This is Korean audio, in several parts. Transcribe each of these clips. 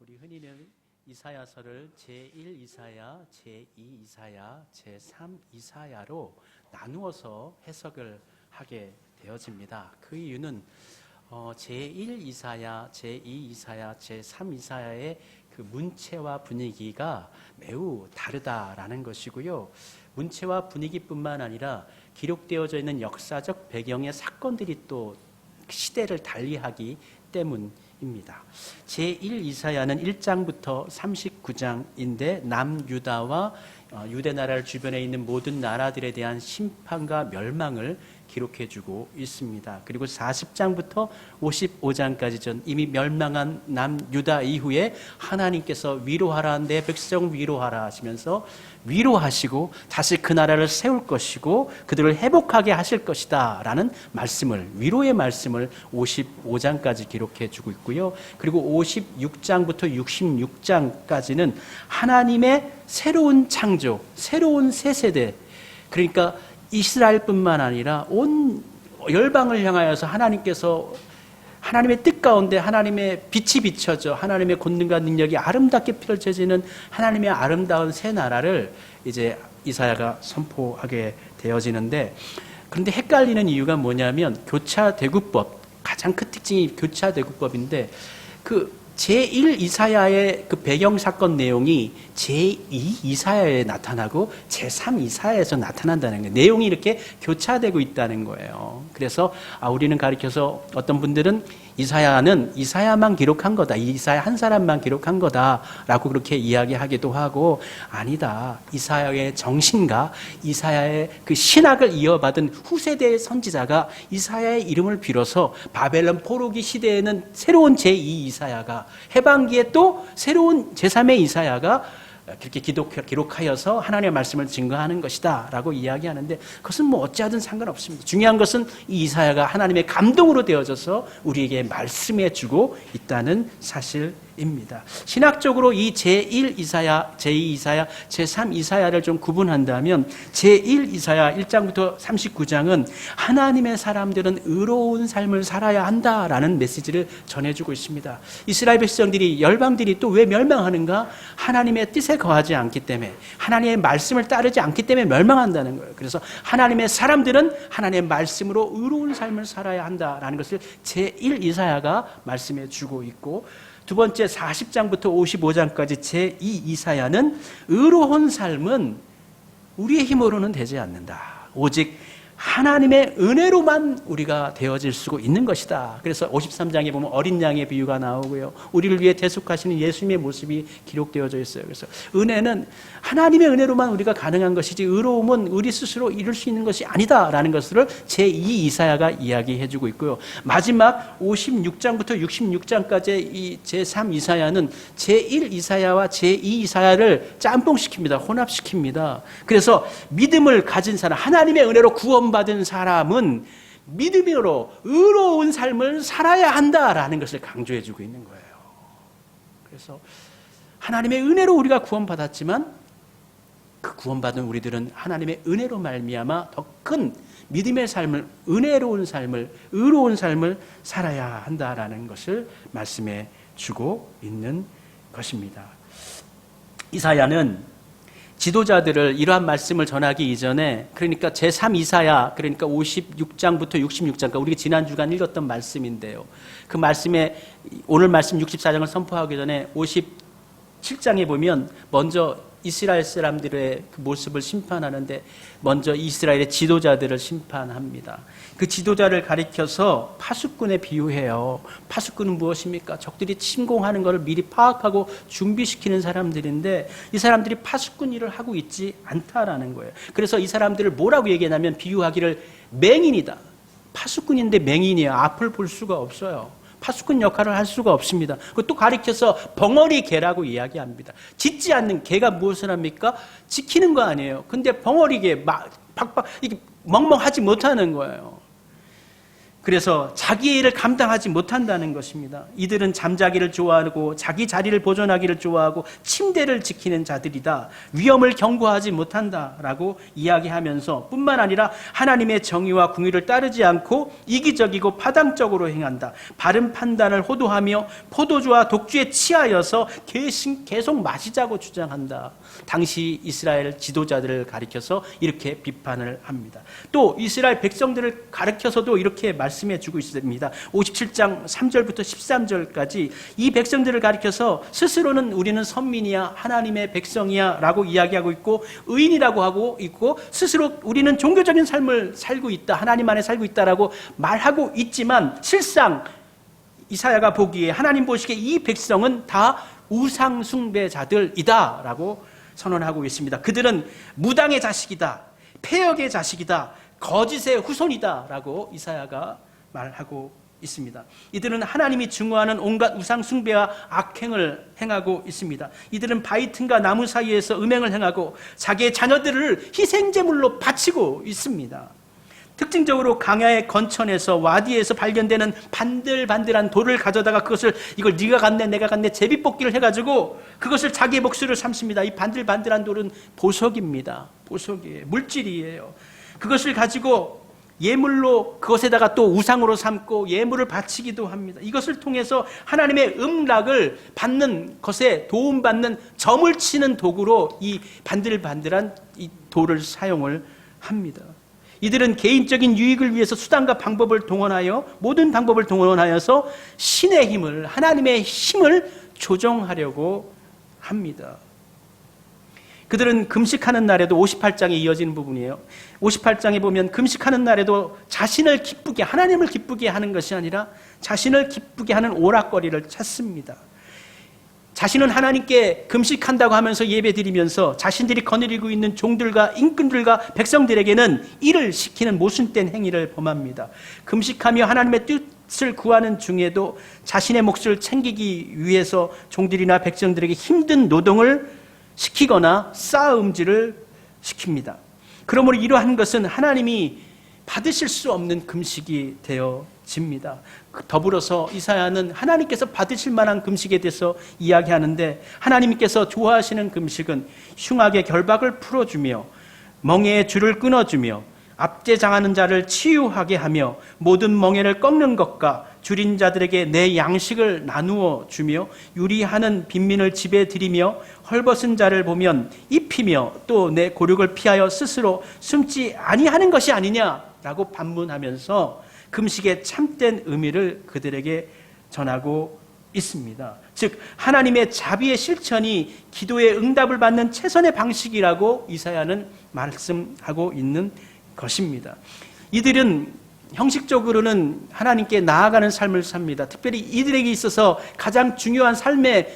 우리 흔히는 이사야서를 제1 이사야, 제2 이사야, 제3 이사야로 나누어서 해석을 하게 되어집니다. 그 이유는 제1 이사야, 제2 이사야, 제3 이사야의 그 문체와 분위기가 매우 다르다라는 것이고요. 문체와 분위기뿐만 아니라 기록되어져 있는 역사적 배경의 사건들이 또 시대를 달리하기 때문입니다. 제1 이사야는 1장부터 39장인데 남유다와 유대 나라를 주변에 있는 모든 나라들에 대한 심판과 멸망을 기록해주고 있습니다. 그리고 40장부터 55장까지 이미 멸망한 남유다 이후에 하나님께서 위로하라, 내 백성 위로하라 하시면서 위로하시고 다시 그 나라를 세울 것이고 그들을 회복하게 하실 것이다 라는 말씀을, 위로의 말씀을 55장까지 기록해주고 있고요. 그리고 56장부터 66장까지는 하나님의 새로운 창조, 새로운 새 세대, 그러니까 이스라엘뿐만 아니라 온 열방을 향하여서 하나님께서 하나님의 뜻 가운데 하나님의 빛이 비춰져 하나님의 권능과 능력이 아름답게 펼쳐지는 하나님의 아름다운 새 나라를 이제 이사야가 선포하게 되어지는데, 그런데 헷갈리는 이유가 뭐냐면 교차대구법, 가장 큰 특징이 교차대구법인데 그 제1 이사야의 그 배경 사건 내용이 제2 이사야에 나타나고 제3 이사야에서 나타난다는 거예요. 내용이 이렇게 교차되고 있다는 거예요. 그래서 우리는 가르쳐서 어떤 분들은 이사야는 이사야만 기록한 거다, 이사야 한 사람만 기록한 거다라고 그렇게 이야기하기도 하고, 아니다, 이사야의 정신과 이사야의 그 신학을 이어받은 후세대의 선지자가 이사야의 이름을 빌어서 바벨론 포로기 시대에는 새로운 제2 이사야가, 해방기에 또 새로운 제3의 이사야가 그렇게 기록하여서 하나님의 말씀을 증거하는 것이다 라고 이야기하는데, 그것은 뭐 어찌하든 상관없습니다. 중요한 것은 이 이사야가 하나님의 감동으로 되어져서 우리에게 말씀해 주고 있다는 사실입니다. 신학적으로 이 제1 이사야, 제2 이사야, 제3 이사야를 좀 구분한다면 제1 이사야 1장부터 39장은 하나님의 사람들은 의로운 삶을 살아야 한다라는 메시지를 전해주고 있습니다. 이스라엘 백성들이, 열방들이 또 왜 멸망하는가? 하나님의 뜻에 거하지 않기 때문에, 하나님의 말씀을 따르지 않기 때문에 멸망한다는 거예요. 그래서 하나님의 사람들은 하나님의 말씀으로 의로운 삶을 살아야 한다라는 것을 제1 이사야가 말씀해 주고 있고, 두 번째 40장부터 55장까지 제2 이사야는 의로운 삶은 우리의 힘으로는 되지 않는다, 오직 하나님의 은혜로만 우리가 되어질 수 있는 것이다. 그래서 53장에 보면 어린 양의 비유가 나오고요, 우리를 위해 대속하시는 예수님의 모습이 기록되어져 있어요. 그래서 은혜는 하나님의 은혜로만 우리가 가능한 것이지 의로움은 우리 스스로 이룰 수 있는 것이 아니다라는 것을 제2 이사야가 이야기해주고 있고요. 마지막 56장부터 66장까지 이 제3 이사야는 제1 이사야와 제2 이사야를 짬뽕시킵니다. 혼합시킵니다. 그래서 믿음을 가진 사람, 하나님의 은혜로 구원받은 사람은 믿음으로 의로운 삶을 살아야 한다라는 것을 강조해주고 있는 거예요. 그래서 하나님의 은혜로 우리가 구원받았지만 그 구원받은 우리들은 하나님의 은혜로 말미암아 더 큰 믿음의 삶을, 은혜로운 삶을, 의로운 삶을 살아야 한다라는 것을 말씀해 주고 있는 것입니다. 이사야는 지도자들을 이러한 말씀을 전하기 이전에, 그러니까 제3 이사야, 그러니까 56장부터 66장까지 우리가 지난 주간 읽었던 말씀인데요, 그 말씀에 오늘 말씀 64장을 선포하기 전에 57장에 보면 먼저 이스라엘 사람들의 그 모습을 심판하는데 먼저 이스라엘의 지도자들을 심판합니다. 그 지도자를 가리켜서 파수꾼에 비유해요. 파수꾼은 무엇입니까? 적들이 침공하는 것을 미리 파악하고 준비시키는 사람들인데 이 사람들이 파수꾼 일을 하고 있지 않다라는 거예요. 그래서 이 사람들을 뭐라고 얘기하냐면, 비유하기를 맹인이다. 파수꾼인데 맹인이에요. 앞을 볼 수가 없어요. 파수꾼 역할을 할 수가 없습니다. 그것도 가리켜서 벙어리 개라고 이야기합니다. 짖지 않는 개가 무엇을 합니까? 지키는 거 아니에요. 근데 벙어리 개, 이게 멍멍하지 못하는 거예요. 그래서 자기의 일을 감당하지 못한다는 것입니다. 이들은 잠자기를 좋아하고 자기 자리를 보존하기를 좋아하고 침대를 지키는 자들이다. 위험을 경고하지 못한다라고 이야기하면서 뿐만 아니라 하나님의 정의와 공의를 따르지 않고 이기적이고 파당적으로 행한다. 바른 판단을 호도하며 포도주와 독주에 취하여서 계속 마시자고 주장한다. 당시 이스라엘 지도자들을 가리켜서 이렇게 비판을 합니다. 또 이스라엘 백성들을 가리켜서도 이렇게 말씀해 주고 있습니다. 57장 3절부터 13절까지 이 백성들을 가리켜서 스스로는 우리는 선민이야, 하나님의 백성이야 라고 이야기하고 있고, 의인이라고 하고 있고, 스스로 우리는 종교적인 삶을 살고 있다, 하나님 안에 살고 있다라고 말하고 있지만, 실상 이사야가 보기에, 하나님 보시기에 이 백성은 다 우상 숭배자들이다 라고 선언하고 있습니다. 그들은 무당의 자식이다, 폐역의 자식이다, 거짓의 후손이다 라고 이사야가 말하고 있습니다. 이들은 하나님이 증오하는 온갖 우상 숭배와 악행을 행하고 있습니다. 이들은 바위 틈과 나무 사이에서 음행을 행하고 자기의 자녀들을 희생제물로 바치고 있습니다. 특징적으로 강야의 건천에서 와디에서 발견되는 반들반들한 돌을 가져다가 그것을 이걸 네가 갖네 내가 갖네 제비뽑기를 해가지고 그것을 자기의 몫으로 삼습니다. 이 반들반들한 돌은 보석입니다. 보석이에요. 물질이에요. 그것을 가지고 예물로 그것에다가 또 우상으로 삼고 예물을 바치기도 합니다. 이것을 통해서 하나님의 음락을 받는 것에 도움받는 점을 치는 도구로 이 반들반들한 이 돌을 사용을 합니다. 이들은 개인적인 유익을 위해서 수단과 방법을 동원하여 모든 방법을 동원하여서 신의 힘을, 하나님의 힘을 조정하려고 합니다. 그들은 금식하는 날에도 58장에 이어지는 부분이에요. 58장에 보면 금식하는 날에도 자신을 기쁘게, 하나님을 기쁘게 하는 것이 아니라 자신을 기쁘게 하는 오락거리를 찾습니다. 자신은 하나님께 금식한다고 하면서 예배드리면서 자신들이 거느리고 있는 종들과 임금들과 백성들에게는 일을 시키는 모순된 행위를 범합니다. 금식하며 하나님의 뜻을 구하는 중에도 자신의 몫을 챙기기 위해서 종들이나 백성들에게 힘든 노동을 시키거나 싸움질을 시킵니다. 그러므로 이러한 것은 하나님이 받으실 수 없는 금식이 되어집니다. 더불어서 이사야는 하나님께서 받으실 만한 금식에 대해서 이야기하는데, 하나님께서 좋아하시는 금식은 흉악의 결박을 풀어주며 멍에의 줄을 끊어주며 압제당하는 자를 치유하게 하며 모든 멍에를 꺾는 것과 줄인 자들에게 내 양식을 나누어 주며 유리하는 빈민을 집에 들이며 헐벗은 자를 보면 입히며 또 내 고륙을 피하여 스스로 숨지 아니하는 것이 아니냐라고 반문하면서 금식의 참된 의미를 그들에게 전하고 있습니다. 즉 하나님의 자비의 실천이 기도의 응답을 받는 최선의 방식이라고 이사야는 말씀하고 있는 것입니다. 이들은 형식적으로는 하나님께 나아가는 삶을 삽니다. 특별히 이들에게 있어서 가장 중요한 삶의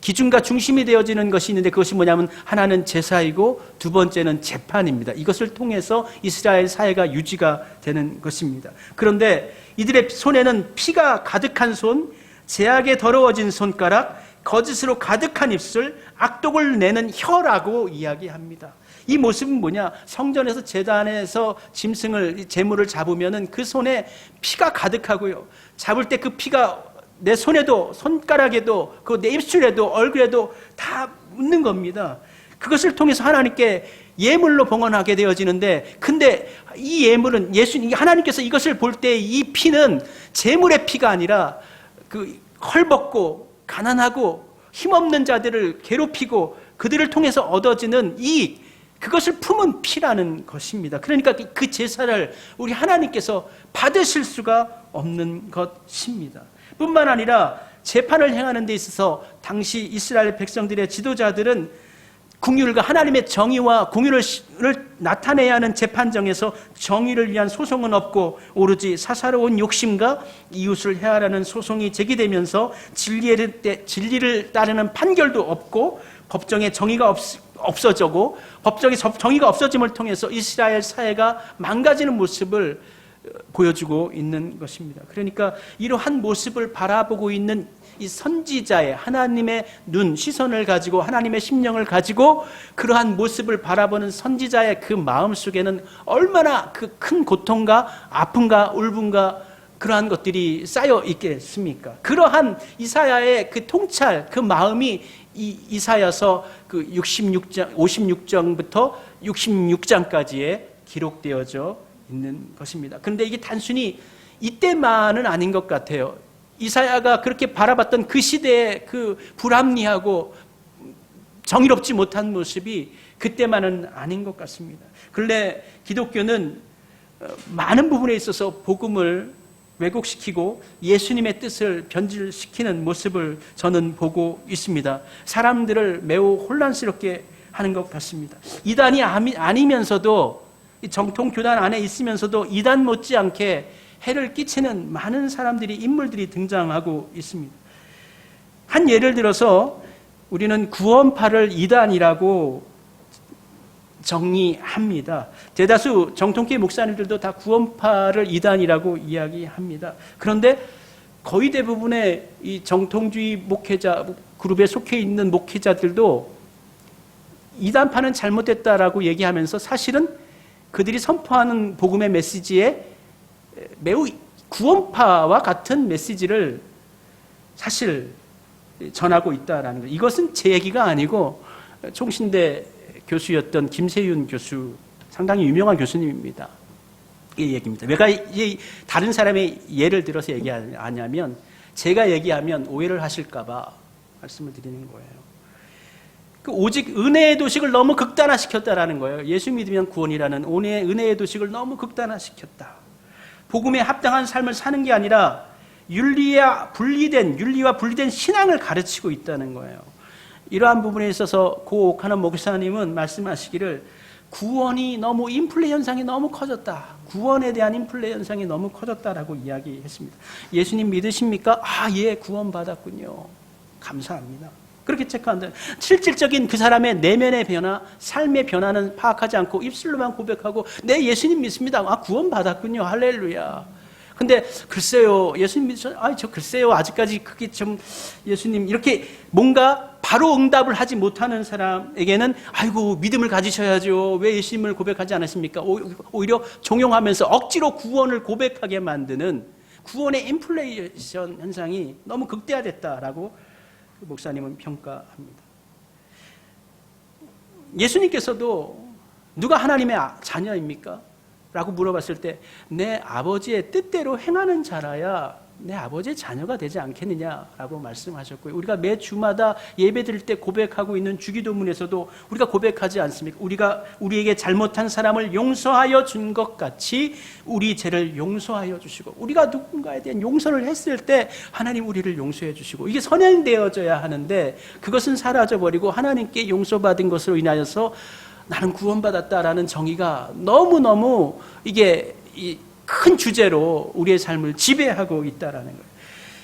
기준과 중심이 되어지는 것이 있는데, 그것이 뭐냐면 하나는 제사이고 두 번째는 재판입니다. 이것을 통해서 이스라엘 사회가 유지가 되는 것입니다. 그런데 이들의 손에는 피가 가득한 손, 죄악에 더러워진 손가락, 거짓으로 가득한 입술, 악독을 내는 혀라고 이야기합니다. 이 모습은 뭐냐? 성전에서 제단에서 짐승을, 제물을 잡으면은 그 손에 피가 가득하고요. 잡을 때 그 피가 내 손에도, 손가락에도, 그 내 입술에도, 얼굴에도 다 묻는 겁니다. 그것을 통해서 하나님께 예물로 봉헌하게 되어지는데, 근데 이 예물은 하나님께서 이것을 볼 때 이 피는 제물의 피가 아니라 그 헐벗고 가난하고 힘없는 자들을 괴롭히고 그들을 통해서 얻어지는 그것을 품은 피라는 것입니다. 그러니까 그 제사를 우리 하나님께서 받으실 수가 없는 것입니다. 뿐만 아니라 재판을 행하는 데 있어서 당시 이스라엘 백성들의 지도자들은 궁율과 하나님의 정의와 공의를 나타내야 하는 재판정에서 정의를 위한 소송은 없고 오로지 사사로운 욕심과 이웃을 해하라는 소송이 제기되면서 진리를 따르는 판결도 없고 법정에 정의가 없어지고 법정에 정의가 없어짐을 통해서 이스라엘 사회가 망가지는 모습을 보여주고 있는 것입니다. 그러니까 이러한 모습을 바라보고 있는 이 선지자의 하나님의 눈, 시선을 가지고 하나님의 심령을 가지고 그러한 모습을 바라보는 선지자의 그 마음 속에는 얼마나 그 큰 고통과 아픔과 울분과 그러한 것들이 쌓여 있겠습니까? 그러한 이사야의 그 통찰, 그 마음이 이사야서 그 66장, 56장부터 66장까지에 기록되어져 있는 것입니다. 그런데 이게 단순히 이때만은 아닌 것 같아요. 이사야가 그렇게 바라봤던 그 시대의 그 불합리하고 정의롭지 못한 모습이 그때만은 아닌 것 같습니다. 근래 기독교는 많은 부분에 있어서 복음을 왜곡시키고 예수님의 뜻을 변질시키는 모습을 저는 보고 있습니다. 사람들을 매우 혼란스럽게 하는 것 같습니다. 이단이 아니면서도, 정통 교단 안에 있으면서도 이단 못지않게 해를 끼치는 많은 사람들이, 인물들이 등장하고 있습니다. 한 예를 들어서 우리는 구원파를 이단이라고 정의합니다. 대다수 정통교회 목사님들도 다 구원파를 이단이라고 이야기합니다. 그런데 거의 대부분의 이 정통주의 목회자 그룹에 속해 있는 목회자들도 이단파는 잘못됐다라고 얘기하면서 사실은 그들이 선포하는 복음의 메시지에 매우 구원파와 같은 메시지를 사실 전하고 있다라는 거예요. 이것은 제 얘기가 아니고 총신대 교수였던 김세윤 교수, 상당히 유명한 교수님입니다. 이 얘기입니다. 왜 다른 사람의 예를 들어서 얘기하냐면, 제가 얘기하면 오해를 하실까봐 말씀을 드리는 거예요. 오직 은혜의 도식을 너무 극단화시켰다라는 거예요. 예수 믿으면 구원이라는 은혜의 도식을 너무 극단화시켰다. 복음에 합당한 삶을 사는 게 아니라 윤리와 분리된 신앙을 가르치고 있다는 거예요. 이러한 부분에 있어서 고 옥하나 목사님은 말씀하시기를 구원이 너무 인플레 현상이 너무 커졌다. 구원에 대한 인플레 현상이 너무 커졌다라고 이야기했습니다. 예수님 믿으십니까? 예, 구원받았군요. 감사합니다. 그렇게 체크한다. 실질적인 그 사람의 내면의 변화, 삶의 변화는 파악하지 않고 입술로만 고백하고 네, 예수님 믿습니다. 구원받았군요. 할렐루야. 근데 글쎄요, 예수님 믿으셨나요? 저 글쎄요, 아직까지 그게 좀 예수님 이렇게 뭔가 바로 응답을 하지 못하는 사람에게는 아이고 믿음을 가지셔야죠. 왜 예수님을 고백하지 않았습니까? 오히려 종용하면서 억지로 구원을 고백하게 만드는 구원의 인플레이션 현상이 너무 극대화됐다라고 목사님은 평가합니다. 예수님께서도 누가 하나님의 자녀입니까? 라고 물어봤을 때 내 아버지의 뜻대로 행하는 자라야 내 아버지의 자녀가 되지 않겠느냐라고 말씀하셨고요. 우리가 매 주마다 예배 드릴 때 고백하고 있는 주기도문에서도 우리가 고백하지 않습니까? 우리에게 잘못한 사람을 용서하여 준 것 같이 우리 죄를 용서하여 주시고, 우리가 누군가에 대한 용서를 했을 때 하나님 우리를 용서해 주시고, 이게 선행되어져야 하는데 그것은 사라져버리고 하나님께 용서받은 것으로 인하여서 나는 구원받았다라는 정의가 너무너무 이게 큰 주제로 우리의 삶을 지배하고 있다라는 거예요.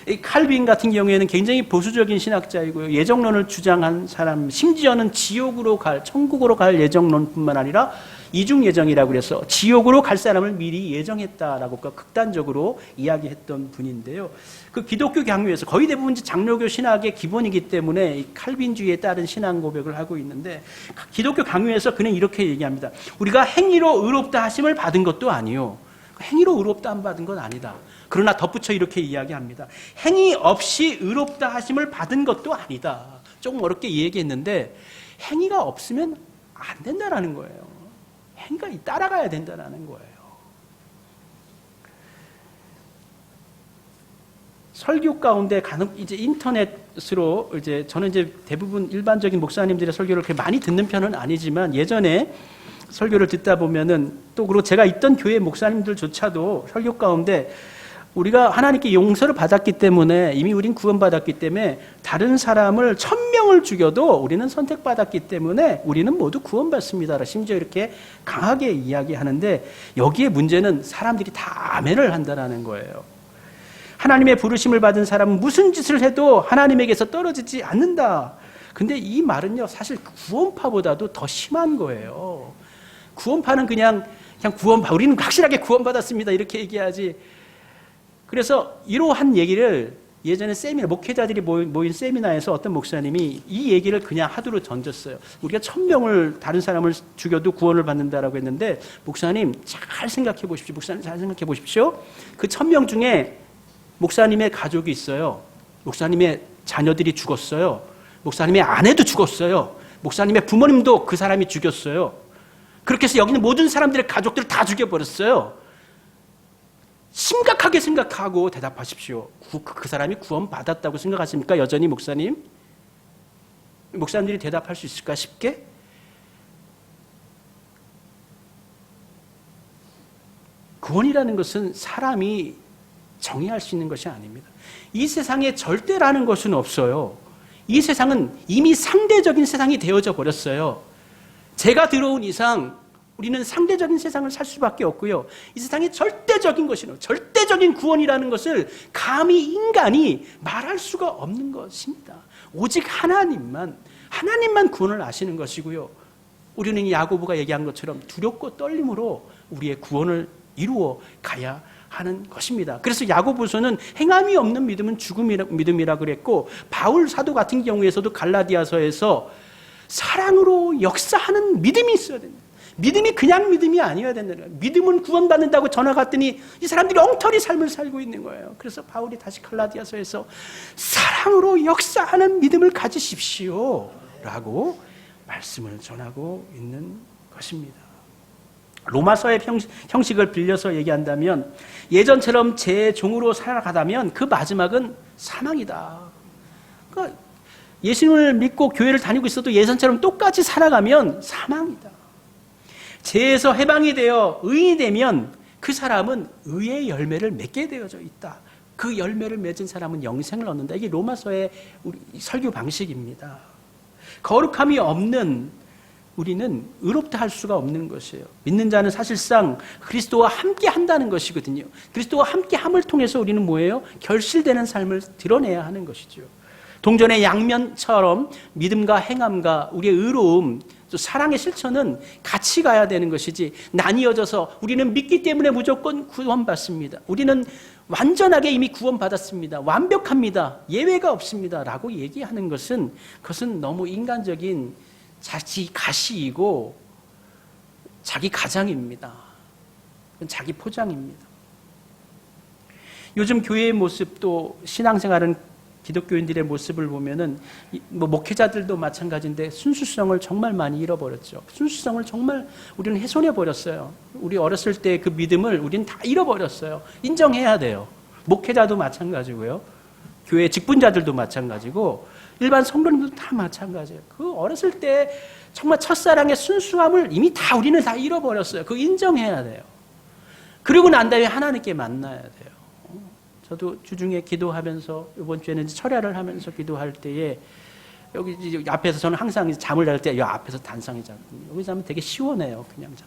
이 칼빈 같은 경우에는 굉장히 보수적인 신학자이고요. 예정론을 주장한 사람, 심지어는 지옥으로 천국으로 갈 예정론뿐만 아니라 이중 예정이라고 그래서 지옥으로 갈 사람을 미리 예정했다라고 극단적으로 이야기했던 분인데요. 그 기독교 강요에서 거의 대부분 장로교 신학의 기본이기 때문에 이 칼빈주의에 따른 신앙 고백을 하고 있는데, 기독교 강요에서 그는 이렇게 얘기합니다. 우리가 행위로 의롭다 하심을 받은 것도 아니요. 행위로 의롭다 안 받은 건 아니다. 그러나 덧붙여 이렇게 이야기합니다. 행위 없이 의롭다 하심을 받은 것도 아니다. 조금 어렵게 얘기했는데 행위가 없으면 안 된다라는 거예요. 행위가 따라가야 된다라는 거예요. 설교 가운데 간혹 이제 인터넷으로 저는 대부분 일반적인 목사님들의 설교를 그렇게 많이 듣는 편은 아니지만 예전에 설교를 듣다 보면은 또 그리고 제가 있던 교회 목사님들조차도 설교 가운데 우리가 하나님께 용서를 받았기 때문에 이미 우린 구원받았기 때문에 다른 사람을 1000명을 죽여도 우리는 선택받았기 때문에 우리는 모두 구원받습니다. 심지어 이렇게 강하게 이야기하는데 여기에 문제는 사람들이 다 아멘을 한다는 거예요. 하나님의 부르심을 받은 사람은 무슨 짓을 해도 하나님에게서 떨어지지 않는다. 근데 이 말은요 사실 구원파보다도 더 심한 거예요. 구원파는 그냥 우리는 확실하게 구원받았습니다 이렇게 얘기하지. 그래서 이러한 얘기를 예전에 세미나, 목회자들이 모인 세미나에서 어떤 목사님이 이 얘기를 그냥 하두로 던졌어요. 우리가 1000명을 다른 사람을 죽여도 구원을 받는다라고 했는데, 목사님 잘 생각해 보십시오. 목사님 잘 생각해 보십시오. 그 1000명 중에 목사님의 가족이 있어요. 목사님의 자녀들이 죽었어요. 목사님의 아내도 죽었어요. 목사님의 부모님도 그 사람이 죽였어요. 그렇게 해서 여기 있는 모든 사람들의 가족들을 다 죽여버렸어요. 심각하게 생각하고 대답하십시오. 그 사람이 구원받았다고 생각하십니까? 여전히 목사님? 목사님들이 대답할 수 있을까? 쉽게? 구원이라는 것은 사람이 정의할 수 있는 것이 아닙니다. 이 세상에 절대라는 것은 없어요. 이 세상은 이미 상대적인 세상이 되어져 버렸어요. 제가 들어온 이상 우리는 상대적인 세상을 살 수밖에 없고요. 이 세상에 절대적인 것이요, 절대적인 구원이라는 것을 감히 인간이 말할 수가 없는 것입니다. 오직 하나님만 구원을 아시는 것이고요. 우리는 야고보가 얘기한 것처럼 두렵고 떨림으로 우리의 구원을 이루어 가야 하는 것입니다. 그래서 야고보서는 행함이 없는 믿음은 믿음이라 그랬고, 바울 사도 같은 경우에서도 갈라디아서에서 사랑으로 역사하는 믿음이 있어야 됩니다. 믿음이 그냥 믿음이 아니어야 된다는 거예요. 믿음은 구원받는다고 전화 갔더니 이 사람들이 엉터리 삶을 살고 있는 거예요. 그래서 바울이 다시 갈라디아서에서 사랑으로 역사하는 믿음을 가지십시오 라고 말씀을 전하고 있는 것입니다. 로마서의 형식을 빌려서 얘기한다면, 예전처럼 제 종으로 살아가다면 그 마지막은 사망이다. 그러니까 예수님을 믿고 교회를 다니고 있어도 예전처럼 똑같이 살아가면 사망이다. 죄에서 해방이 되어 의인이 되면 그 사람은 의의 열매를 맺게 되어져 있다. 그 열매를 맺은 사람은 영생을 얻는다. 이게 로마서의 우리 설교 방식입니다. 거룩함이 없는 우리는 의롭다 할 수가 없는 것이에요. 믿는 자는 사실상 그리스도와 함께 한다는 것이거든요. 그리스도와 함께 함을 통해서 우리는 뭐예요? 결실되는 삶을 드러내야 하는 것이죠. 동전의 양면처럼 믿음과 행함과 우리의 의로움, 또 사랑의 실천은 같이 가야 되는 것이지, 나뉘어져서 우리는 믿기 때문에 무조건 구원받습니다, 우리는 완전하게 이미 구원받았습니다, 완벽합니다, 예외가 없습니다 라고 얘기하는 것은, 그것은 너무 인간적인 자기 가시이고 자기 가장입니다. 자기 포장입니다. 요즘 교회의 모습도, 신앙생활은 기독교인들의 모습을 보면은 목회자들도 마찬가지인데 순수성을 정말 많이 잃어버렸죠. 순수성을 정말 우리는 훼손해 버렸어요. 우리 어렸을 때 그 믿음을 우리는 다 잃어버렸어요. 인정해야 돼요. 목회자도 마찬가지고요, 교회 직분자들도 마찬가지고, 일반 성도님들도 다 마찬가지예요. 그 어렸을 때 정말 첫사랑의 순수함을 이미 다 우리는 다 잃어버렸어요. 그거 인정해야 돼요. 그러고 난 다음에 하나님께 만나야 돼요. 저도 주중에 기도하면서, 이번 주에는 철야를 하면서 기도할 때에, 여기 앞에서 저는 항상 잠을 잘 때 이 앞에서 단상에 자거든요. 여기 자면 되게 시원해요. 그냥 잠.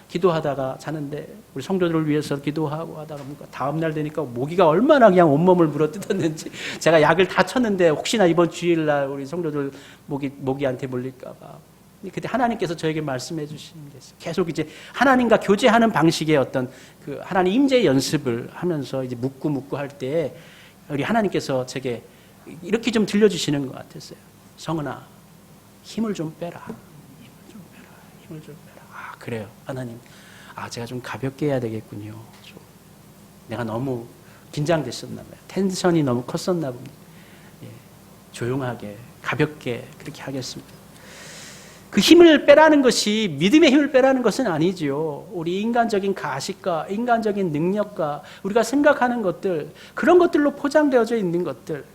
기도하다가 자는데 우리 성도들을 위해서 기도하고 하다가 다음날 되니까 모기가 얼마나 그냥 온몸을 물어뜯었는지, 제가 약을 다 쳤는데 혹시나 이번 주일날 우리 성도들 모기한테 물릴까 봐. 그때 하나님께서 저에게 말씀해 주시는 게 있어요. 계속 이제 하나님과 교제하는 방식의 어떤 그 하나님 임재 연습을 하면서 이제 묻고 할 때 우리 하나님께서 제게 이렇게 좀 들려주시는 것 같았어요. 성은아, 힘을 좀 빼라. 힘을 좀 빼라. 아, 그래요. 하나님. 아, 제가 좀 가볍게 해야 되겠군요. 내가 너무 긴장됐었나 봐요. 텐션이 너무 컸었나 봅니다. 예, 조용하게, 가볍게 그렇게 하겠습니다. 그 힘을 빼라는 것이 믿음의 힘을 빼라는 것은 아니죠. 우리 인간적인 가식과 인간적인 능력과 우리가 생각하는 것들, 그런 것들로 포장되어져 있는 것들,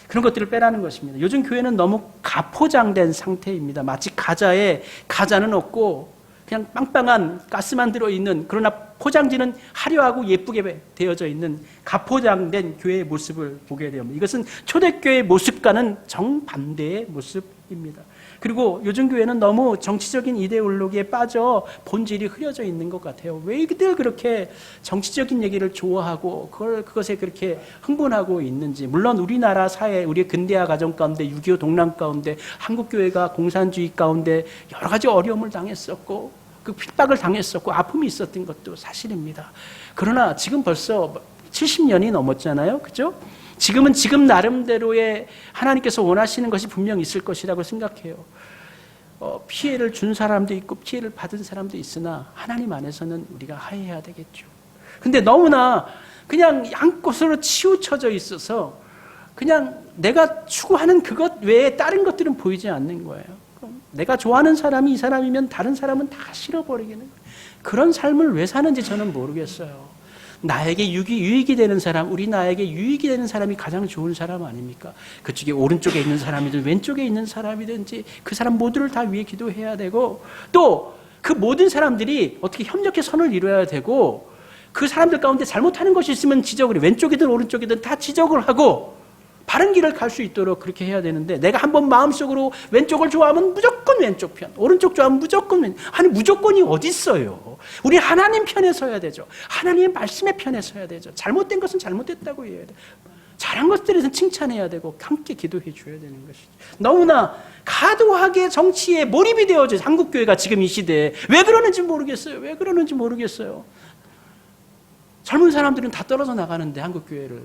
그런 것들을 빼라는 것입니다. 요즘 교회는 너무 가포장된 상태입니다. 마치 가자에 가자는 없고 그냥 빵빵한 가스만 들어있는, 그러나 포장지는 화려하고 예쁘게 되어져 있는 가포장된 교회의 모습을 보게 됩니다. 이것은 초대교회의 모습과는 정반대의 모습입니다. 그리고 요즘 교회는 너무 정치적인 이데올로기에 빠져 본질이 흐려져 있는 것 같아요. 왜 늘 그렇게 정치적인 얘기를 좋아하고 그것에 그렇게 흥분하고 있는지. 물론 우리나라 사회, 우리의 근대화 과정 가운데, 6.25 동란 가운데, 한국교회가 공산주의 가운데 여러 가지 어려움을 당했었고, 그 핍박을 당했었고, 아픔이 있었던 것도 사실입니다. 그러나 지금 벌써 70년이 넘었잖아요. 그죠? 지금은 지금 나름대로의 하나님께서 원하시는 것이 분명히 있을 것이라고 생각해요. 피해를 준 사람도 있고 피해를 받은 사람도 있으나 하나님 안에서는 우리가 화해해야 되겠죠. 근데 너무나 그냥 양곳으로 치우쳐져 있어서 그냥 내가 추구하는 그것 외에 다른 것들은 보이지 않는 거예요. 내가 좋아하는 사람이 이 사람이면 다른 사람은 다 싫어버리겠는 거예요. 그런 삶을 왜 사는지 저는 모르겠어요. 나에게 유익이 되는 사람, 우리 나에게 유익이 되는 사람이 가장 좋은 사람 아닙니까? 그쪽에 오른쪽에 있는 사람이든 왼쪽에 있는 사람이든지 그 사람 모두를 다 위해 기도해야 되고, 또 그 모든 사람들이 어떻게 협력해 선을 이루어야 되고, 그 사람들 가운데 잘못하는 것이 있으면 지적을 해. 왼쪽이든 오른쪽이든 다 지적을 하고 바른 길을 갈 수 있도록 그렇게 해야 되는데, 내가 한번 마음속으로 왼쪽을 좋아하면 무조건 왼쪽 편, 오른쪽 좋아하면 무조건 왼쪽. 아니, 무조건이 어디 있어요? 우리 하나님 편에 서야 되죠. 하나님의 말씀의 편에 서야 되죠. 잘못된 것은 잘못됐다고 해야 돼요. 잘한 것들에 대해서는 칭찬해야 되고 함께 기도해 줘야 되는 것이죠. 너무나 과도하게 정치에 몰입이 되어져 한국교회가 지금 이 시대에. 왜 그러는지 모르겠어요. 왜 그러는지 모르겠어요. 젊은 사람들은 다 떨어져 나가는데 한국교회를.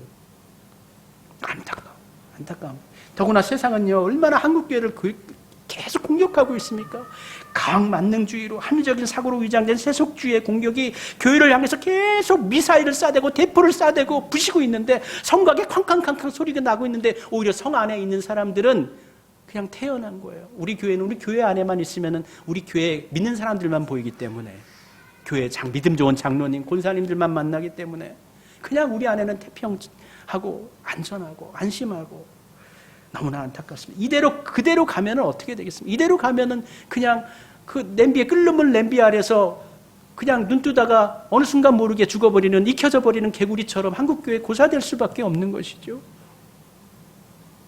안타까움. 더구나 세상은요, 얼마나 한국교회를 계속 공격하고 있습니까? 강한 만능주의로 합리적인 사고로 위장된 세속주의의 공격이 교회를 향해서 계속 미사일을 쏴대고 대포를 쏴대고 부시고 있는데, 성곽에 쾅쾅쾅쾅 소리가 나고 있는데, 오히려 성 안에 있는 사람들은 그냥 태어난 거예요. 우리 교회는 우리 교회 안에만 있으면은 우리 교회 믿는 사람들만 보이기 때문에, 교회 믿음 좋은 장로님, 권사님들만 만나기 때문에 그냥 우리 안에는 태평하고 안전하고 안심하고. 너무나 안타깝습니다. 그대로 가면은 어떻게 되겠습니까? 이대로 가면은 그냥 그 끓는 냄비 아래서 그냥 눈 뜨다가 어느 순간 모르게 죽어버리는, 익혀져 버리는 개구리처럼 한국교회 고사될 수밖에 없는 것이죠.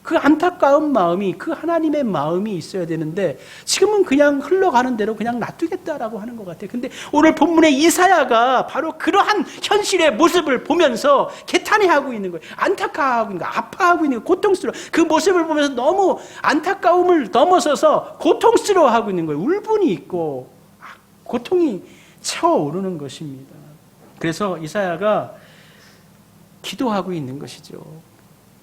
그 안타까운 마음이, 그 하나님의 마음이 있어야 되는데, 지금은 그냥 흘러가는 대로 그냥 놔두겠다라고 하는 것 같아요. 근데 오늘 본문의 이사야가 바로 그러한 현실의 모습을 보면서 개탄해하고 있는 거예요. 안타까워하고 있는 거예요. 아파하고 있는 거예요. 고통스러워. 그 모습을 보면서 너무 안타까움을 넘어서서 고통스러워하고 있는 거예요. 울분이 있고 고통이 차오르는 것입니다. 그래서 이사야가 기도하고 있는 것이죠.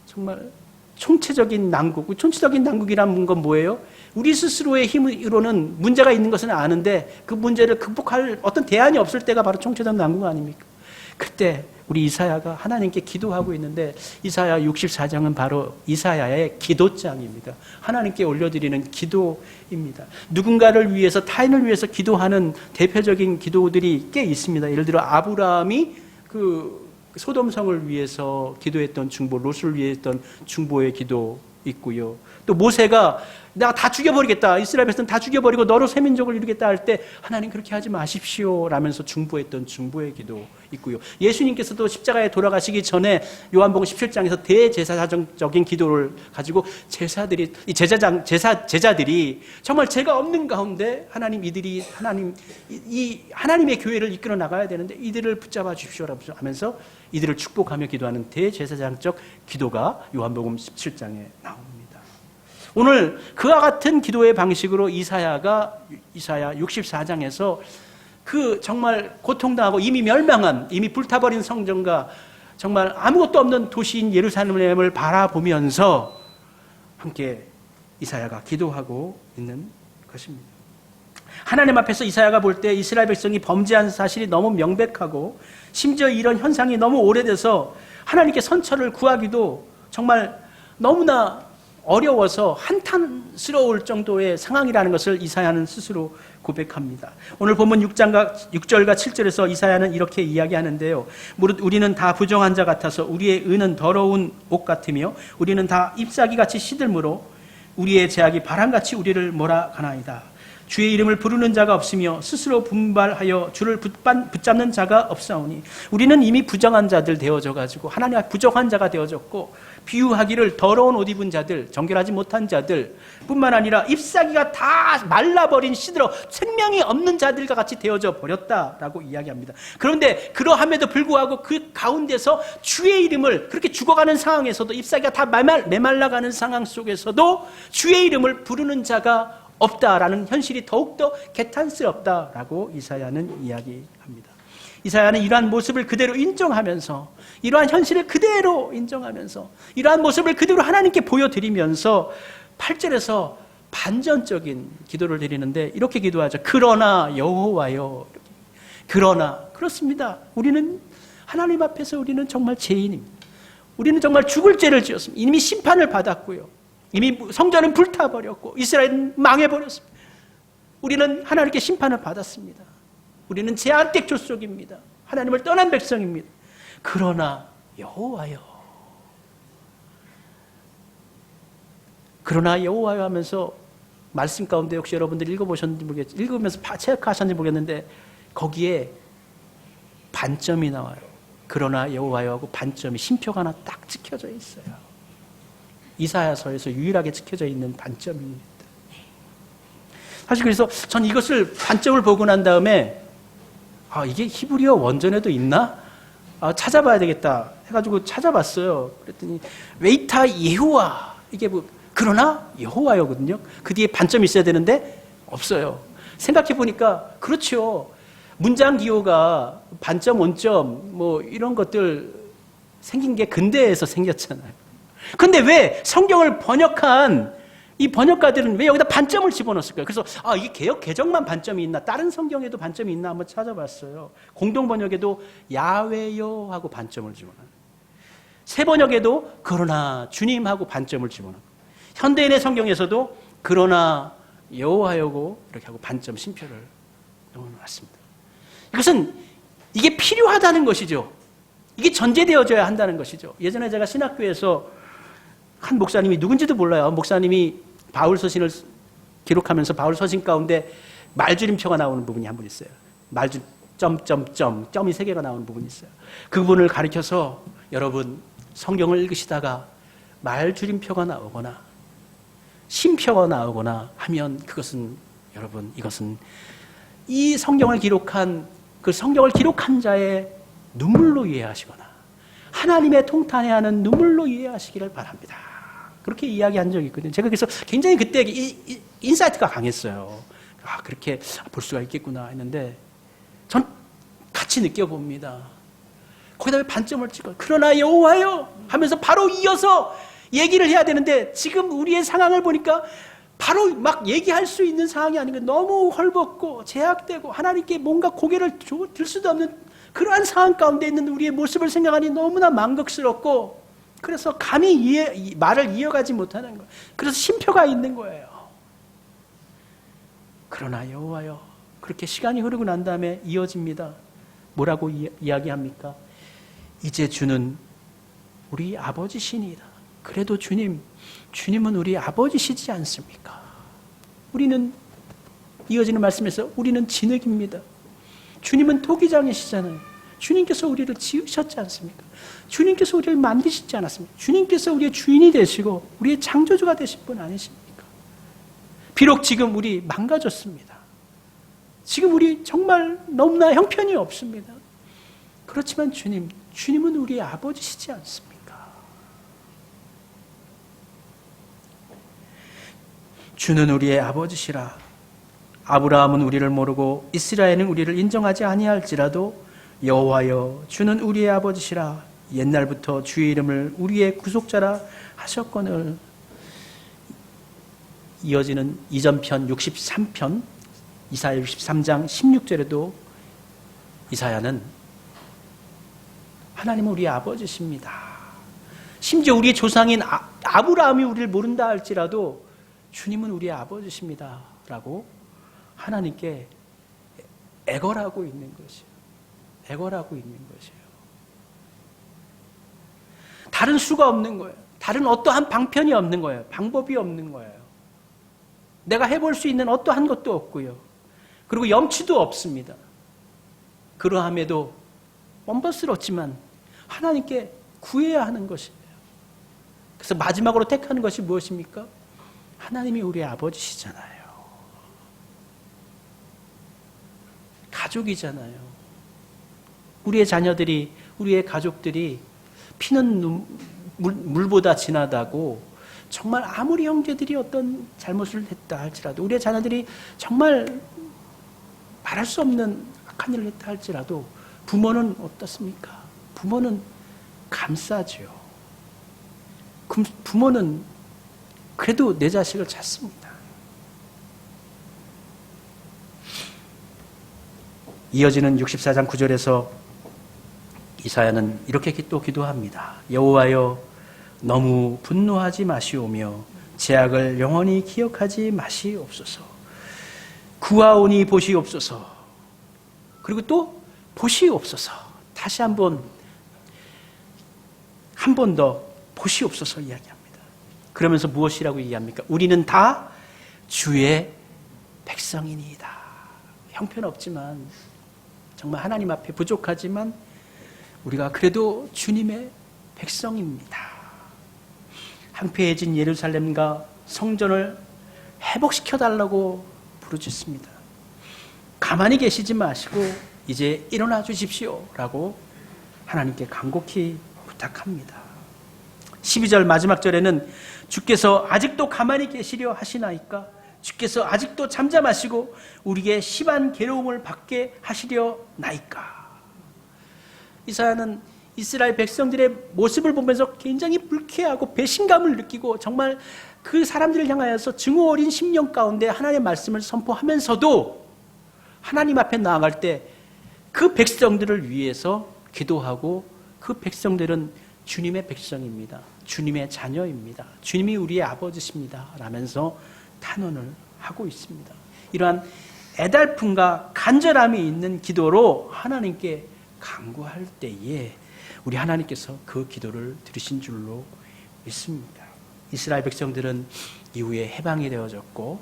정말 총체적인 난국, 총체적인 난국이라는 건 뭐예요? 우리 스스로의 힘으로는 문제가 있는 것은 아는데 그 문제를 극복할 어떤 대안이 없을 때가 바로 총체적 난국 아닙니까? 그때 우리 이사야가 하나님께 기도하고 있는데, 이사야 64장은 바로 이사야의 기도장입니다. 하나님께 올려드리는 기도입니다. 누군가를 위해서, 타인을 위해서 기도하는 대표적인 기도들이 꽤 있습니다. 예를 들어 아브라함이 소돔성을 위해서 기도했던 중보, 롯을 위해 했던 중보의 기도 있고요. 또 모세가 내가 다 죽여버리겠다, 이스라엘 백성 다 죽여버리고 너로 새 민족을 이루겠다 할 때 하나님 그렇게 하지 마십시오 라면서 중보했던 중보의 기도 있고요. 예수님께서도 십자가에 돌아가시기 전에 요한복음 17장에서 대제사장적인 기도를 가지고 제자들이 정말 죄가 없는 가운데 하나님의 교회를 이끌어 나가야 되는데 이들을 붙잡아 주십시오 하면서 이들을 축복하며 기도하는 대제사장적 기도가 요한복음 17장에 나옵니다. 오늘 그와 같은 기도의 방식으로 이사야 64장에서 그 정말 고통당하고 이미 멸망한, 이미 불타버린 성전과 정말 아무것도 없는 도시인 예루살렘을 바라보면서 함께 이사야가 기도하고 있는 것입니다. 하나님 앞에서 이사야가 볼 때 이스라엘 백성이 범죄한 사실이 너무 명백하고, 심지어 이런 현상이 너무 오래돼서 하나님께 선처를 구하기도 정말 너무나 어려워서 한탄스러울 정도의 상황이라는 것을 이사야는 스스로 고백합니다. 오늘 본문 6절과 7절에서 이사야는 이렇게 이야기하는데요. 우리는 다 부정한 자 같아서 우리의 의는 더러운 옷 같으며 우리는 다 잎사귀같이 시들므로 우리의 죄악이 바람같이 우리를 몰아가나이다. 주의 이름을 부르는 자가 없으며 스스로 분발하여 주를 붙잡는 자가 없사오니, 우리는 이미 부정한 자들 되어져 가지고 하나님 앞 부정한 자가 되어졌고, 비유하기를 더러운 옷 입은 자들, 정결하지 못한 자들 뿐만 아니라 잎사귀가 다 말라버린 시들어 생명이 없는 자들과 같이 되어져 버렸다라고 이야기합니다. 그런데 그러함에도 불구하고 그 가운데서 주의 이름을, 그렇게 죽어가는 상황에서도, 잎사귀가 다 메말라가는 상황 속에서도 주의 이름을 부르는 자가 없다라는 현실이 더욱더 개탄스럽다라고 이사야는 이야기합니다. 이사야는 이러한 모습을 그대로 인정하면서, 이러한 현실을 그대로 인정하면서, 이러한 모습을 그대로 하나님께 보여드리면서 8절에서 반전적인 기도를 드리는데 이렇게 기도하죠. 그러나 여호와여. 그러나, 그렇습니다. 우리는 하나님 앞에서 우리는 정말 죄인입니다. 우리는 정말 죽을 죄를 지었습니다. 이미 심판을 받았고요. 이미 성전은 불타버렸고 이스라엘은 망해버렸습니다. 우리는 하나님께 심판을 받았습니다. 우리는 제한택 족속입니다. 하나님을 떠난 백성입니다. 그러나 여호와여. 그러나 여호와여 하면서 말씀 가운데 혹시 여러분들 읽어보셨는지 모르겠어요. 읽으면서 체크하셨는지 모르겠는데 거기에 반점이 나와요. 그러나 여호와여 하고 반점이 심표가 하나 딱 찍혀져 있어요. 이사야서에서 유일하게 찍혀져 있는 반점입니다. 사실 그래서 전 이것을 반점을 보고 난 다음에 이게 히브리어 원전에도 있나? 찾아봐야 되겠다 해가지고 찾아봤어요. 그랬더니 웨이타 예후와 이게 뭐 그러나 여호와여거든요. 그 뒤에 반점이 있어야 되는데 없어요. 생각해 보니까 그렇죠. 문장 기호가 반점, 원점 뭐 이런 것들 생긴 게 근대에서 생겼잖아요. 근데 왜 성경을 번역한 이 번역가들은 왜 여기다 반점을 집어넣었을까요? 그래서 이게 개역 개정만 반점이 있나? 다른 성경에도 반점이 있나? 한번 찾아봤어요. 공동 번역에도 야훼여 하고 반점을 집어넣어요. 새 번역에도 그러나 주님 하고 반점을 집어넣어요. 현대인의 성경에서도 그러나 여호와여고 이렇게 하고 반점 심표를 넣어놨습니다. 이것은 이게 필요하다는 것이죠. 이게 전제되어져야 한다는 것이죠. 예전에 제가 신학교에서 한 목사님이 누군지도 몰라요. 목사님이 바울 서신을 기록하면서 바울 서신 가운데 말줄임표가 나오는 부분이 한 분 있어요. 말줄 점점점 점이 3개가 나오는 부분이 있어요. 그분을 가리켜서 여러분 성경을 읽으시다가 말줄임표가 나오거나 심표가 나오거나 하면 그것은 여러분 이것은 이 성경을 기록한 그 성경을 기록한 자의 눈물로 이해하시거나 하나님의 통탄해 하는 눈물로 이해하시기를 바랍니다. 그렇게 이야기한 적이 있거든요. 제가 그래서 굉장히 그때 인사이트가 강했어요. 그렇게 볼 수가 있겠구나 했는데 전 같이 느껴봅니다. 거기다 왜 반점을 찍어요? 그러나 여호와여 하면서 바로 이어서 얘기를 해야 되는데 지금 우리의 상황을 보니까 바로 막 얘기할 수 있는 상황이 아닌 거예요. 너무 헐벗고 제약되고 하나님께 뭔가 고개를 들 수도 없는 그러한 상황 가운데 있는 우리의 모습을 생각하니 너무나 망극스럽고 그래서 감히 말을 이어가지 못하는 거예요. 그래서 심표가 있는 거예요. 그러나 여호와여 그렇게 시간이 흐르고 난 다음에 이어집니다. 뭐라고 이야기합니까? 이제 주는 우리 아버지시니이다. 그래도 주님은 우리 아버지시지 않습니까? 우리는 이어지는 말씀에서 우리는 진흙입니다. 주님은 토기장이시잖아요. 주님께서 우리를 지으셨지 않습니까? 주님께서 우리를 만드시지 않았습니까? 주님께서 우리의 주인이 되시고 우리의 창조주가 되실 분 아니십니까? 비록 지금 우리 망가졌습니다. 지금 우리 정말 너무나 형편이 없습니다. 그렇지만 주님은 우리의 아버지시지 않습니까? 주는 우리의 아버지시라. 아브라함은 우리를 모르고 이스라엘은 우리를 인정하지 아니할지라도 여호와여 주는 우리의 아버지시라. 옛날부터 주의 이름을 우리의 구속자라 하셨거늘. 이어지는 이전편 63편 이사야 63장 16절에도 이사야는 하나님은 우리의 아버지십니다. 심지어 우리의 조상인 아브라함이 우리를 모른다 할지라도 주님은 우리의 아버지십니다 라고 하나님께 애걸하고 있는 것이에요. 애걸하고 있는 것이에요. 다른 수가 없는 거예요. 다른 어떠한 방편이 없는 거예요. 방법이 없는 거예요. 내가 해볼 수 있는 어떠한 것도 없고요. 그리고 염치도 없습니다. 그러함에도 뻔뻔스럽지만 하나님께 구해야 하는 것이에요. 그래서 마지막으로 택하는 것이 무엇입니까? 하나님이 우리의 아버지시잖아요. 가족이잖아요. 우리의 자녀들이, 우리의 가족들이 피는 물보다 진하다고 정말 아무리 형제들이 어떤 잘못을 했다 할지라도 우리의 자녀들이 정말 말할 수 없는 악한 일을 했다 할지라도 부모는 어떻습니까? 부모는 감싸죠. 부모는 그래도 내 자식을 찾습니다. 이어지는 64장 9절에서 이사야는 이렇게 또 기도합니다. 여호와여, 너무 분노하지 마시오며 죄악을 영원히 기억하지 마시옵소서. 구하오니 보시옵소서. 그리고 또 보시옵소서. 다시 한 번 더 보시옵소서 이야기합니다. 그러면서 무엇이라고 얘기합니까? 우리는 다 주의 백성이니이다. 형편없지만, 정말 하나님 앞에 부족하지만 우리가 그래도 주님의 백성입니다. 황폐해진 예루살렘과 성전을 회복시켜달라고 부르짖습니다. 가만히 계시지 마시고 이제 일어나 주십시오 라고 하나님께 간곡히 부탁합니다. 12절 마지막 절에는 주께서 아직도 가만히 계시려 하시나이까? 주께서 아직도 잠잠하시고 우리에게 심한 괴로움을 받게 하시려 나이까? 이사야는 이스라엘 백성들의 모습을 보면서 굉장히 불쾌하고 배신감을 느끼고 정말 그 사람들을 향하여서 증오 어린 심령 가운데 하나님의 말씀을 선포하면서도 하나님 앞에 나아갈 때 그 백성들을 위해서 기도하고, 그 백성들은 주님의 백성입니다. 주님의 자녀입니다. 주님이 우리의 아버지십니다 라면서 탄원을 하고 있습니다. 이러한 애달픔과 간절함이 있는 기도로 하나님께 간구할 때에 우리 하나님께서 그 기도를 들으신 줄로 믿습니다. 이스라엘 백성들은 이후에 해방이 되어졌고,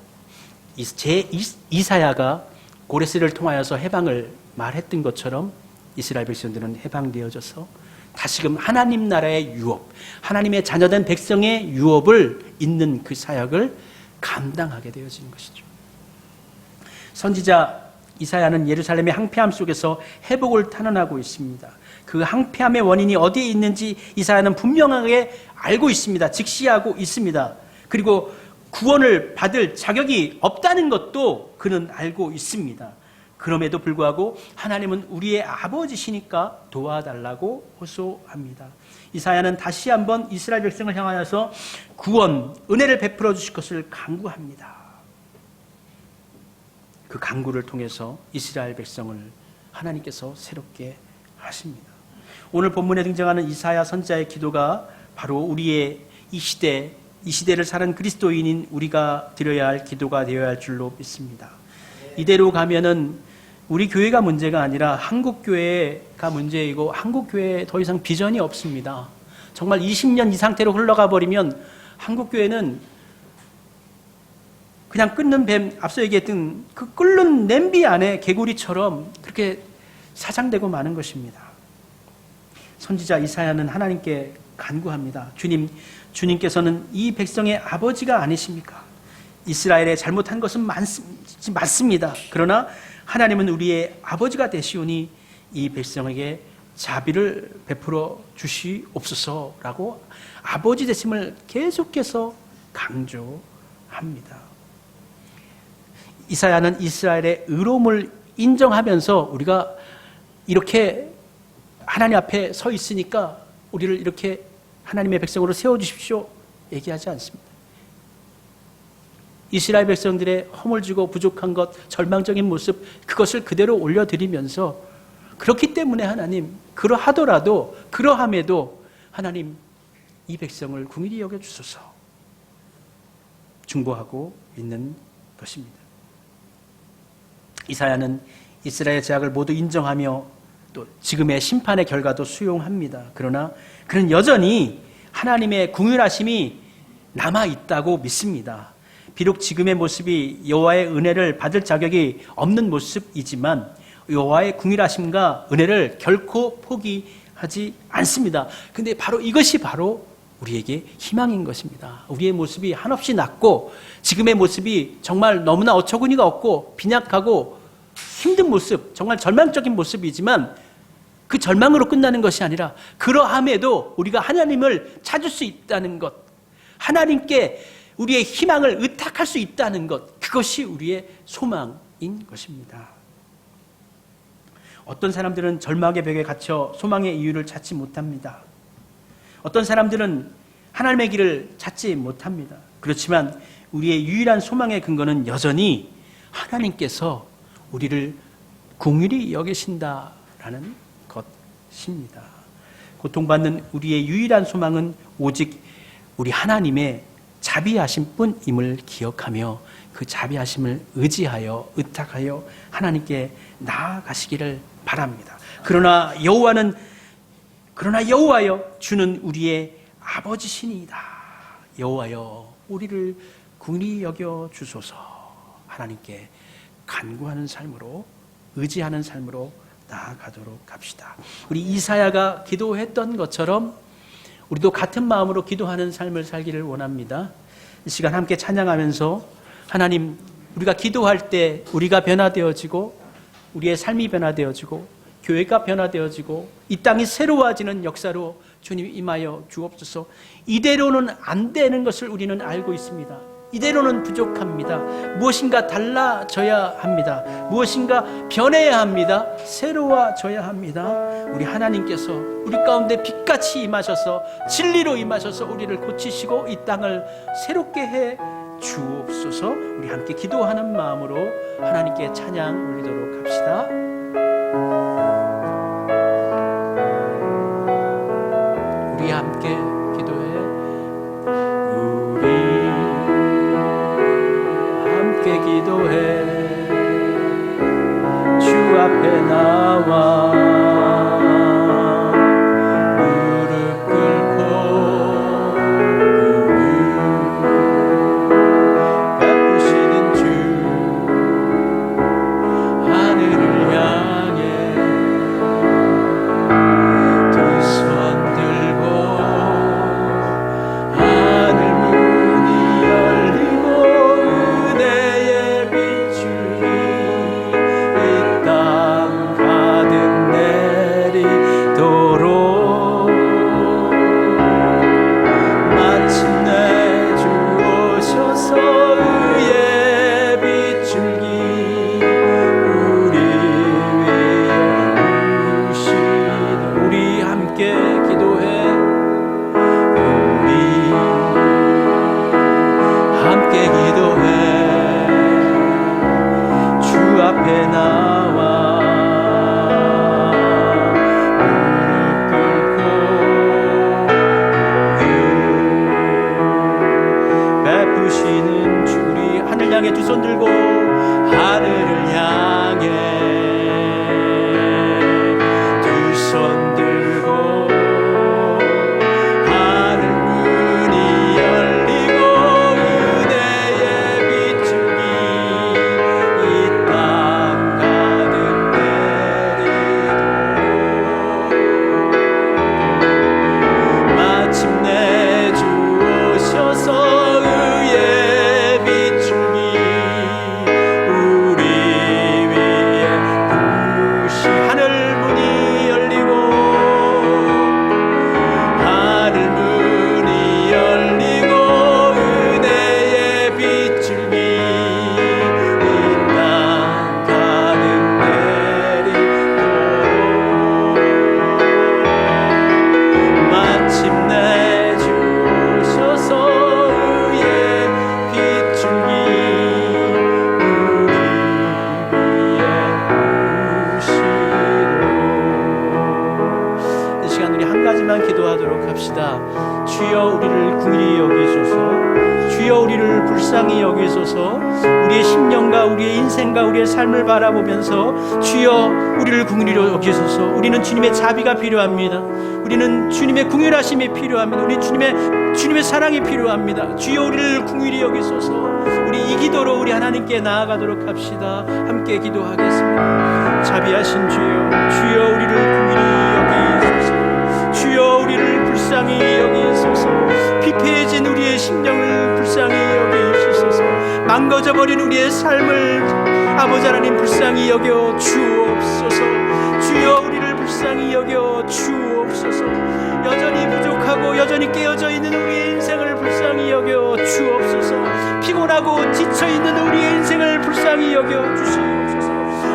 이사야가 고레스를 통하여서 해방을 말했던 것처럼 이스라엘 백성들은 해방되어져서 다시금 하나님 나라의 유업, 하나님의 자녀된 백성의 유업을 잇는 그 사역을 감당하게 되어진 것이죠. 선지자 이사야는 예루살렘의 황폐함 속에서 회복을 탄원하고 있습니다. 그 황폐함의 원인이 어디에 있는지 이사야는 분명하게 알고 있습니다. 직시하고 있습니다. 그리고 구원을 받을 자격이 없다는 것도 그는 알고 있습니다. 그럼에도 불구하고 하나님은 우리의 아버지시니까 도와달라고 호소합니다. 이사야는 다시 한번 이스라엘 백성을 향하여서 구원, 은혜를 베풀어 주실 것을 간구합니다. 그 간구를 통해서 이스라엘 백성을 하나님께서 새롭게 하십니다. 오늘 본문에 등장하는 이사야 선지자의 기도가 바로 우리의 이 시대를 사는 그리스도인인 우리가 드려야 할 기도가 되어야 할 줄로 믿습니다. 이대로 가면은 우리 교회가 문제가 아니라 한국교회가 문제이고, 한국교회에 더 이상 비전이 없습니다. 정말 20년 이 상태로 흘러가 버리면 한국교회는 그냥 끓는 뱀, 앞서 얘기했던 그 끓는 냄비 안에 개구리처럼 그렇게 사장되고 마는 것입니다. 선지자 이사야는 하나님께 간구합니다. 주님께서는 이 백성의 아버지가 아니십니까? 이스라엘에 잘못한 것은 맞습니다. 그러나 하나님은 우리의 아버지가 되시오니 이 백성에게 자비를 베풀어 주시옵소서라고 아버지 되심을 계속해서 강조합니다. 이사야는 이스라엘의 의로움을 인정하면서 우리가 이렇게 하나님 앞에 서 있으니까 우리를 이렇게 하나님의 백성으로 세워주십시오 얘기하지 않습니다. 이스라엘 백성들의 허물지고 부족한 것, 절망적인 모습, 그것을 그대로 올려드리면서, 그렇기 때문에 하나님, 그러함에도 하나님 이 백성을 긍휼히 여겨주소서 중보하고 있는 것입니다. 이사야는 이스라엘의 죄악을 모두 인정하며 또 지금의 심판의 결과도 수용합니다. 그러나 그는 여전히 하나님의 긍휼하심이 남아있다고 믿습니다. 비록 지금의 모습이 여호와의 은혜를 받을 자격이 없는 모습이지만 여호와의 긍휼하심과 은혜를 결코 포기하지 않습니다. 근데 바로 이것이 바로 우리에게 희망인 것입니다. 우리의 모습이 한없이 낮고 지금의 모습이 정말 너무나 어처구니가 없고 빈약하고 힘든 모습, 정말 절망적인 모습이지만 그 절망으로 끝나는 것이 아니라 그러함에도 우리가 하나님을 찾을 수 있다는 것, 하나님께 우리의 희망을 의탁할 수 있다는 것, 그것이 우리의 소망인 것입니다. 어떤 사람들은 절망의 벽에 갇혀 소망의 이유를 찾지 못합니다. 어떤 사람들은 하나님의 길을 찾지 못합니다. 그렇지만 우리의 유일한 소망의 근거는 여전히 하나님께서 우리를 긍휼히 여기신다라는 것입니다. 고통받는 우리의 유일한 소망은 오직 우리 하나님의 자비하심 뿐임을 기억하며 그 자비하심을 의지하여 의탁하여 하나님께 나아가시기를 바랍니다. 그러나 여호와여 주는 우리의 아버지시니이다. 여호와여 우리를 긍휼히 여겨 주소서. 하나님께 간구하는 삶으로 의지하는 삶으로 나아가도록 합시다. 우리 이사야가 기도했던 것처럼 우리도 같은 마음으로 기도하는 삶을 살기를 원합니다. 이 시간 함께 찬양하면서 하나님, 우리가 기도할 때 우리가 변화되어지고 우리의 삶이 변화되어지고 교회가 변화되어지고 이 땅이 새로워지는 역사로 주님 임하여 주옵소서. 이대로는 안 되는 것을 우리는 알고 있습니다. 이대로는 부족합니다. 무엇인가 달라져야 합니다. 무엇인가 변해야 합니다. 새로워져야 합니다. 우리 하나님께서 우리 가운데 빛같이 임하셔서 진리로 임하셔서 우리를 고치시고 이 땅을 새롭게 해 주옵소서. 우리 함께 기도하는 마음으로 하나님께 찬양 올리도록 합시다. 우리 함께 기도해. 우리 함께 기도해. 주 앞에 나와 무릎 꿇고 베푸시는 주 하늘을 향해 두 손 들고 하늘 문이 열리고 은혜의 빛줄이 이 땅 가득 내리도록 마침내 주 오셔서 의의 빛줄기 우리 위에 부으시도록 우리 함께 기도해. 우리 함께 기도해. 주 앞에 나와 무릎 꿇고 베푸시는 주 우리 하늘 향해 두 손 들고 하늘을 향해 두 손 들고 하늘 문이 열리고 은혜의 빛줄기 이 땅 가득 내리도록 마침내 주 오셔서 의의 빛줄기 우리 위에 부으시 하늘 문이 열리고 하늘 문이 열리고 은혜의 빛줄기 이 땅 가득 내리도록 마침내 주 오셔서 의의 빛줄기 우리 위에 부으시도록 이 시간 우리 한 가지만 기도하도록 합시다. 주여 우리를 긍휼히 여기소서. 주여 우리를 불쌍히 여기소서. 우리의 심령과 우리의 인생과 우리의 삶을 바라보면서 주여 우리를 긍휼히 여기소서. 우리는 주님의 자비가 필요합니다. 우리는 주님의 긍휼하심이 필요합니다. 우리 주님의 사랑이 필요합니다. 주여 우리를 긍휼히 여기소서. 우리 이 기도로 우리 하나님께 나아가도록 합시다. 함께 기도하겠습니다. 자비하신 주여 우리를 긍휼히 여기소서. 주여 우리를 불쌍히 여기소서. 피폐해진 우리의 심령을 불쌍히 여기소서. 망가져버린 우리의 삶을 아버지 하나님 불쌍히 여겨 주옵소서. 주여 우리를 불쌍히 여겨 주옵소서. 여전히 부족하고 여전히 깨어져 있는 우리의 인생을 불쌍히 여겨 주옵소서. 피곤하고 지쳐있는 우리의 인생을 불쌍히 여겨 주시옵소서.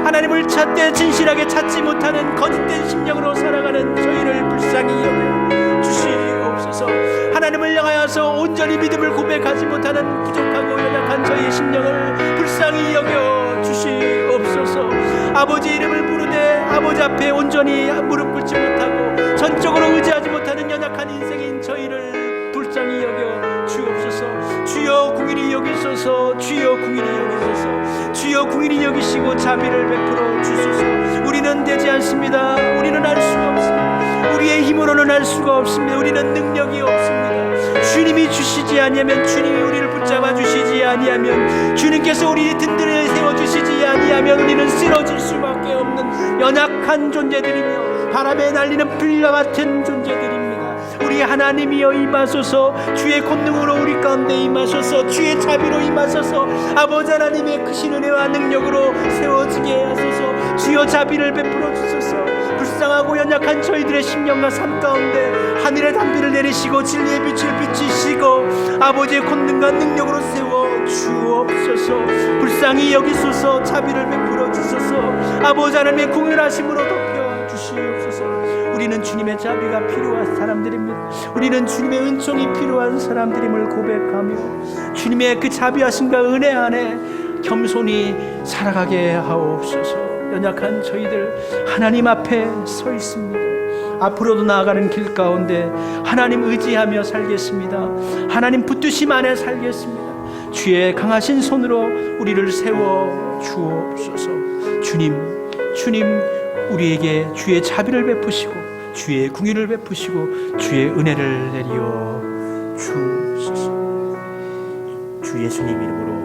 하나님을 찾되 진실하게 찾지 못하는 거짓된 심령으로 살아가는 저희를 불쌍히 여겨 주시옵소서. 하나님을 향하여서 온전히 믿음을 고백하지 못하는 부족하고 연약한 저희의 심령을 불쌍히 여겨 주시옵소서. 아버지 이름을 부르되 아버지 앞에 온전히 무릎 꿇지 못하고 전적으로 의지하지 못하는 연약한 인생인 저희를 불쌍히 여겨 주옵소서. 주여 궁일이 여기소서. 주여 궁일이 여기소서. 주여 궁일이 여기시고 자비를 베풀어 주소서. 우리는 되지 않습니다. 우리는 할 수가 없습니다. 우리의 힘으로는 할 수가 없습니다. 우리는 능력이 없습니다. 주님이 주시지 아니하면, 주님이 우리를 붙잡아 주시지 아니하면, 주님께서 우리 든든을 세워주시지 아니하면 우리는 쓰러질 수밖에 없는 연약한 존재들이며 바람에 날리는 풀과 같은 존재들입니다. 우리 하나님이여 임하소서. 주의 권능으로 우리 가운데 임하소서. 주의 자비로 임하소서. 아버지 하나님의 크신 은혜와 능력으로 세워지게 하소서. 주여 자비를 베풀어 주소서. 불쌍하고 연약한 저희들의 심령과 삶 가운데 하늘의 담비를 내리시고 진리의 빛을 비치시고 아버지의 권능과 능력으로 세워 주옵소서. 불쌍히 여기소서. 자비를 베풀어 주소서. 아버지 하나님의 공연하심으로 덮여 주시옵소서. 우리는 주님의 자비가 필요한 사람들입니다. 우리는 주님의 은총이 필요한 사람들임을 고백하며 주님의 그 자비하심과 은혜 안에 겸손히 살아가게 하옵소서. 연약한 저희들 하나님 앞에 서 있습니다. 앞으로도 나아가는 길 가운데 하나님 의지하며 살겠습니다. 하나님 붙드심 안에 살겠습니다. 주의 강하신 손으로 우리를 세워 주옵소서. 주님 우리에게 주의 자비를 베푸시고 주의 궁유를 베푸시고 주의 은혜를 내리어 주소서. 주 예수님 이름으로